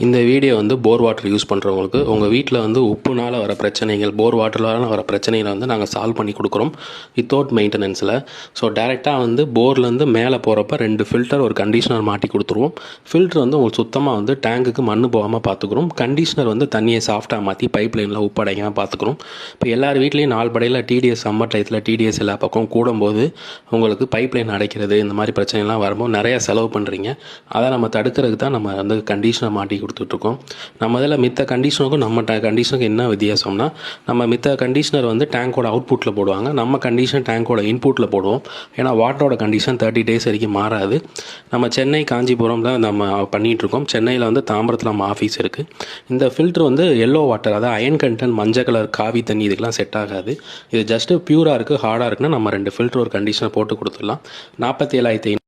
இந்த வீடியோ வந்து போர் water use பண்ணுறவங்களுக்கு உங்கள் வீட்டில் வந்து உப்புனால் வர பிரச்சனைகள், போர் வாட்டரால் வர பிரச்சனைகளை வந்து நாங்கள் சால்வ் பண்ணி கொடுக்குறோம் வித்தவுட் மெயின்டெனன்ஸில். ஸோ டேரெக்டாக வந்து போர்லேருந்து மேலே போகிறப்ப 2 ஃபில்டர் ஒரு கண்டிஷனர் மாட்டி கொடுத்துருவோம். ஃபில்டர் வந்து உங்களுக்கு சுத்தமாக வந்து டேங்குக்கு மண் போகாமல் பார்த்துக்குறோம். கண்டிஷனர் வந்து தண்ணியை சாஃப்டாக மாற்றி பைப் லைனில் உப்பு அடையாமல் பார்த்துக்குறோம். இப்போ எல்லார் வீட்லேயும் 4 படையில் டிடிஎஸ் சம்மர் டயத்தில் டிடிஎஸ் எல்லா பக்கம் கூடும்போது உங்களுக்கு பைப் லைன் அடைக்கிறது இந்த மாதிரி பிரச்சனைலாம் வரும்போது நிறையா செலவு பண்ணுறீங்க. அதை நம்ம தடுக்கிறதுக்கு தான் நம்ம வந்து கண்டிஷனர் மாட்டி கொடுத்துட்ருக்கோம். நம்ம இதில் மித்த கண்டிஷனருக்கும் நம்ம கண்டிஷனுக்கு என்ன வித்தியாசம்னா, நம்ம மித்த கண்டிஷனர் வந்து டேங்கோட அவுட்புட்டில் போடுவாங்க, நம்ம கண்டிஷன் டேங்கோட இன்புட்டில் போடுவோம். ஏன்னா வாட்டரோட கண்டிஷன் 30 days வரைக்கும் மாறாது. நம்ம சென்னை காஞ்சிபுரம் தான் நம்ம பண்ணிகிட்ருக்கோம். சென்னையில் வந்து தாம்பரத்தில் நம்ம ஆஃபீஸ் இருக்குது. இந்த ஃபில்ட்ரு வந்து எல்லோ வாட்டர், அதாவது அயன் கண்டென்ட், மஞ்சள் கலர் காவி தண்ணி இதுக்கெலாம் செட் ஆகாது. இது ஜஸ்ட்டு பியூராக இருக்குது, ஹார்டாக இருக்குன்னா நம்ம 2 ஃபில்ட்ரு ஒரு கண்டிஷனை போட்டு கொடுத்துடலாம். 47,500